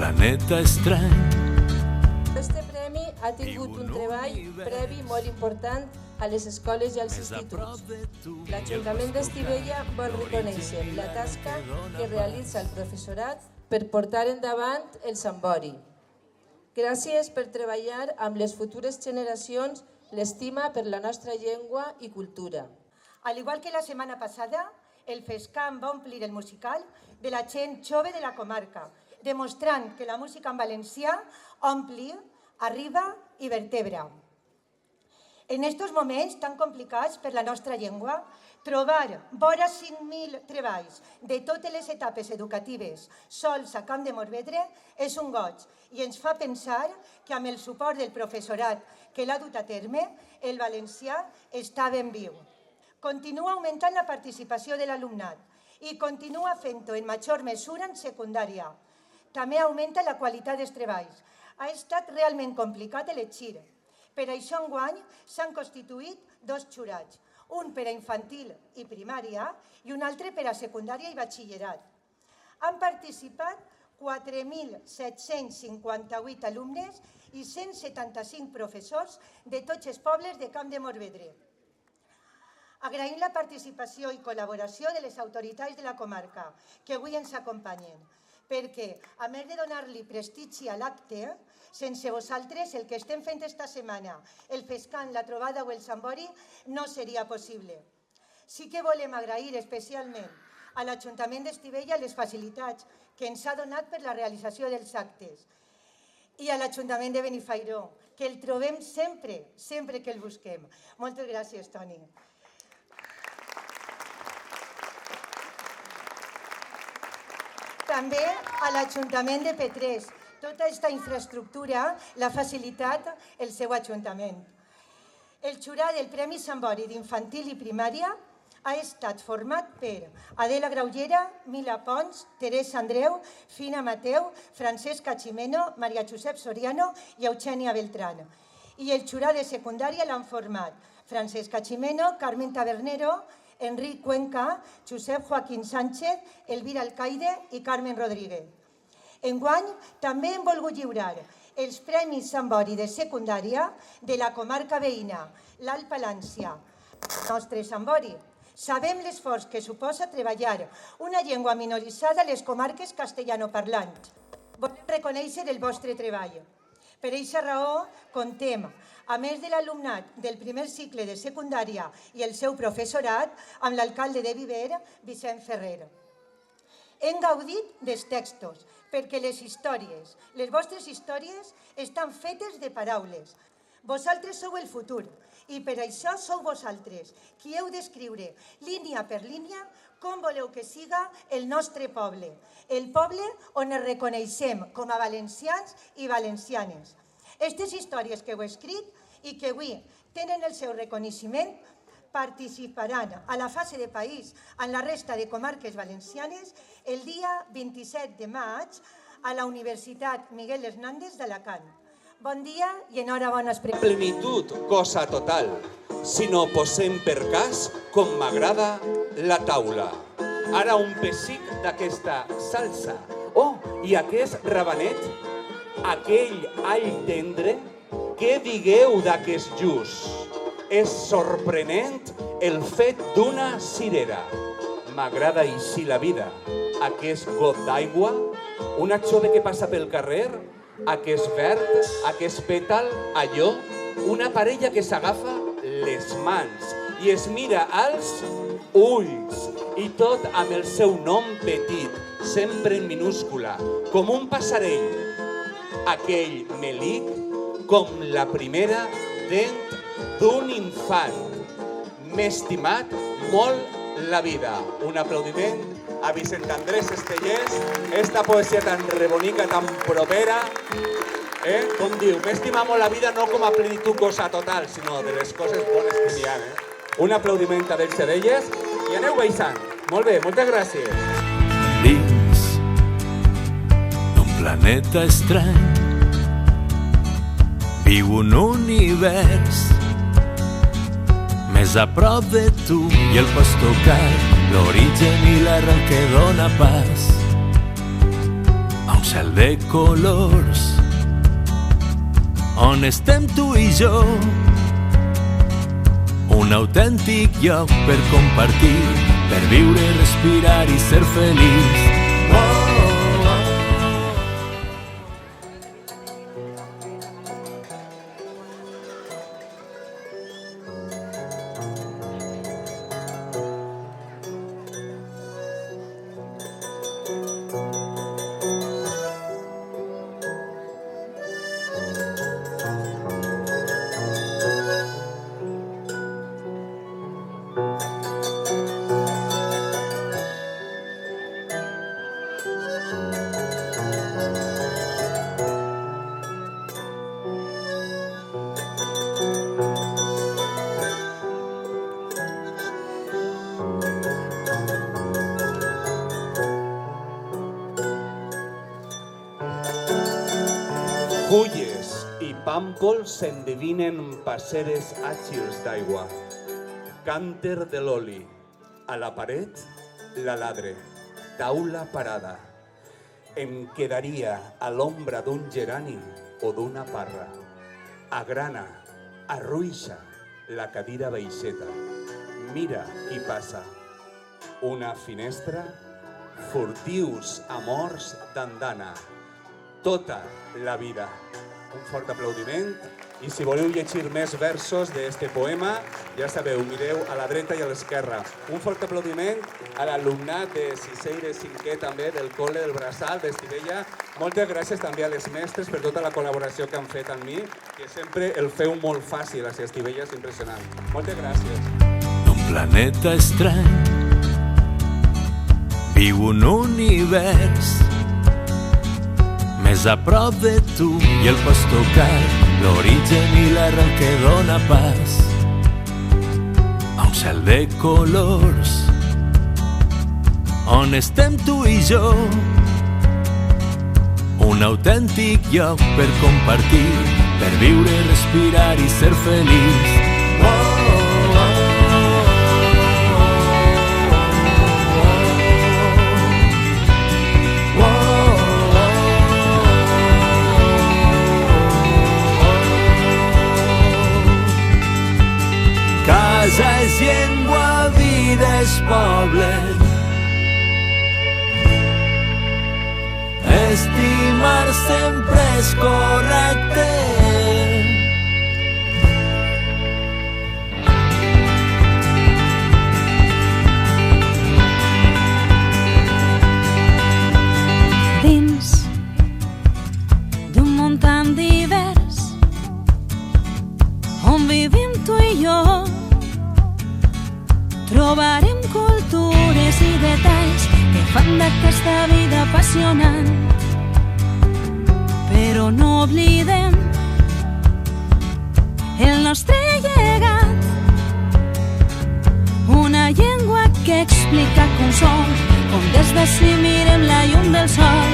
planeta estrany. Este premi ha tingut un treball previ molt important a les escoles i als instituts. L'Ajuntament d'Estivella vol reconèixer la tasca que realitza el professorat per portar endavant el Sambori. Gràcies per treballar amb les futures generacions l'estima per la nostra llengua i cultura. Al igual que la setmana passada, el FESCAM va omplir el musical de la gent jove de la comarca, demostrant que la música en valencià ompli, arriba i vertebra. En aquests moments tan complicats per la nostra llengua, trobar vora 5.000 treballs de totes les etapes educatives sols a Camp de Morvedre és un goig i ens fa pensar que amb el suport del professorat que l'ha dut a terme, el valencià està ben viu. Continua augmentant la participació de l'alumnat i continua fent-ho en major mesura en secundària. També augmenta la qualitat dels treballs. Ha estat realment complicat elegir. Per això enguany s'han constituït dos jurats, un per a infantil i primària i un altre per a secundària i batxillerat. Han participat 4.758 alumnes i 175 professors de tots els pobles de Camp de Morvedre. Agraïm la participació i col·laboració de les autoritats de la comarca que avui ens acompanyen, perquè, a més de donar-li prestigi a l'acte, sense vosaltres el que estem fent esta setmana, el FESCAM, la trobada o el Sambori, no seria possible. Sí que volem agrair especialment a l'Ajuntament d'Estivella les facilitats que ens ha donat per la realització dels actes i a l'Ajuntament de Benifairó, que el trobem sempre, sempre que el busquem. Moltes gràcies, Toni. També a l'Ajuntament de Petrés. Tota aquesta infraestructura l'ha facilitat el seu Ajuntament. El jurat del Premi Sambori d'Infantil i Primària ha estat format per Adela Graullera, Mila Pons, Teresa Andreu, Fina Mateu, Francesca Chimeno, Maria Josep Soriano i Eugènia Beltrán. I el jurat de secundària l'han format Francesca Chimeno, Carmen Tabernero, Enric Cuenca, Josep Joaquín Sánchez, Elvira Alcaide i Carmen Rodríguez. Enguany també hem volgut lliurar els Premis Sambori de secundària de la comarca veïna, l'Alt Palància. Nostre Sambori. Sabem l'esforç que suposa treballar una llengua minoritzada a les comarques castellanoparlants. Volem reconèixer el vostre treball. Per aquesta raó, contem, a més de l'alumnat del primer cicle de secundària i el seu professorat, amb l'alcalde de Viver, Vicent Ferrer. Hem gaudit dels textos, perquè les històries, les vostres històries, estan fetes de paraules. Vosaltres sou el futur i per això sou vosaltres qui heu d'escriure línia per línia com voleu que siga el nostre poble, el poble on ens reconeixem com a valencians i valencianes. Aquestes històries que heu escrit i que avui tenen el seu reconeixement participaran a la fase de país en la resta de comarques valencianes el dia 27 de maig a la Universitat Miguel Hernández d'Alacant. Bon dia i enhorabona. Plenitud, cosa total, si no posem per cas com m'agrada la taula. Ara un pessic d'aquesta salsa. Oh, i aquest rabanet, aquell all tendre, què digueu d'aquest lluç? És sorprenent el fet d'una cirera. M'agrada així la vida. Aquest got d'aigua, una jove que passa pel carrer, aquest verd, aquest pètal, allò, una parella que s'agafa les mans i es mira als ulls i tot amb el seu nom petit, sempre en minúscula, com un passarell. Aquell melic com la primera dent d'un infant. M'he estimat molt la vida. Un aplaudiment a Vicent Andrés Estellés, esta poesia tan rebonica, tan propera. Com diu, m'he estimat molt la vida no com a plenitud cosa total, sinó de les coses bones que n'hi ha. Un aplaudiment a Delce d'elles i aneu baixant. Molt bé, moltes gràcies. Dins d'un planeta estrany viu un univers més a prop de tu i el pastor car, l'origen i l'arrel que dóna pas a un cel de colors on estem tu i jo, un autèntic lloc per compartir, per viure, respirar i ser feliç. Fulles i pàmpols s'endevinen passeres àgils d'aigua. Cànter de l'oli. A la paret, la ladre. Taula parada. Em quedaria a l'ombra d'un gerani o d'una parra. Agrana, arruixa la cadira baixeta. Mira qui passa. Una finestra, furtius amors d'andana. Tota la vida. Un fort aplaudiment. I si voleu llegir més versos d'este poema, ja sabeu, mireu a la dreta i a l'esquerra. Un fort aplaudiment a l'alumnat de sisè i de cinquè també del Col·le del Braçal d'Estivella. Moltes gràcies també a les mestres per tota la col·laboració que han fet amb mi, que sempre el feu molt fàcil, a Estivella és impressionant. Moltes gràcies. Un planeta estrany viu un univers més a prop de tu i el pots tocar, l'origen i l'arrel que dóna pas a un cel de colors on estem tu i jo, un autèntic lloc per compartir, per viure, respirar i ser feliç. Casa és llengua, vida és poble. Estimar sempre és correcte. Dins d'un món tan divers on vivim tu i jo, trobarem cultures i detalls que fan d'aquesta vida apassionant. Però no oblidem el nostre llegat, una llengua que explica com som, com des d'ací mirem la llum del sol.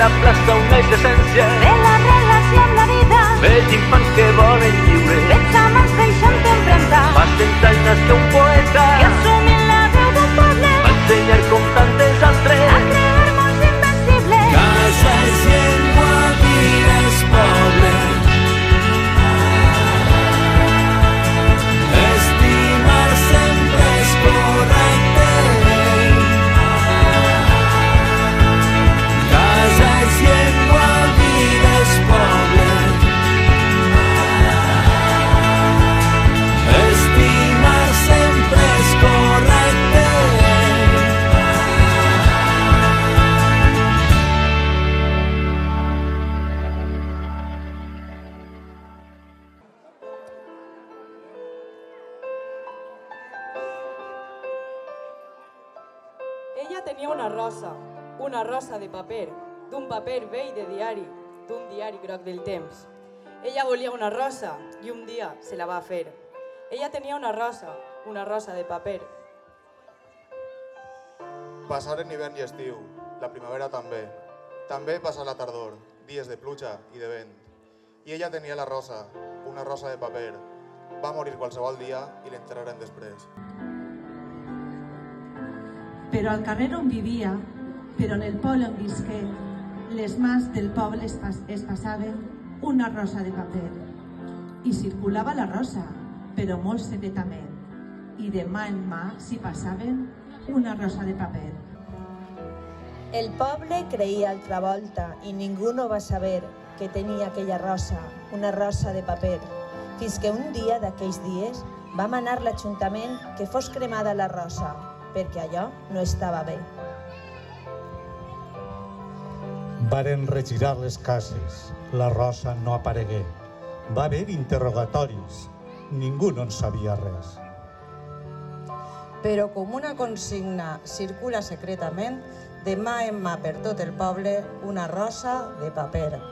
La plaça una és l'essència De la relació amb la vida, vells infants que volen lliure, vells amants deixant empremta, fa 100 anys que un poeta que assumint la veu d'un poble va ensenyar com tantes altres a crear mons invencibles. Casa és llengua, vida és poble. Estimar sempre és correcte. Casa és llengua, vida és poble. Estimar sempre és correcte. Ella tenia una rosa de paper, d'un paper vell de diari, d'un diari groc del temps. Ella volia una rosa i un dia se la va fer. Ella tenia una rosa de paper. Passaren hivern i estiu, la primavera també. També passa la tardor, dies de pluja i de vent. I ella tenia la rosa, una rosa de paper. Va morir qualsevol dia i l'enterraren després. Però al carrer on vivia, però en el poble on visqué, les mans del poble es passaven una rosa de paper. I circulava la rosa, però molt secretament. I de mà en mà s'hi passaven una rosa de paper. El poble creia altra volta i ningú no va saber que tenia aquella rosa, una rosa de paper, fins que un dia d'aquells dies va manar l'Ajuntament que fos cremada la rosa, perquè allò no estava bé. Varen regirar les cases, la rosa no aparegué. Va haver interrogatoris, ningú no en sabia res. Però com una consigna circula secretament, de mà en mà per tot el poble, una rosa de paper.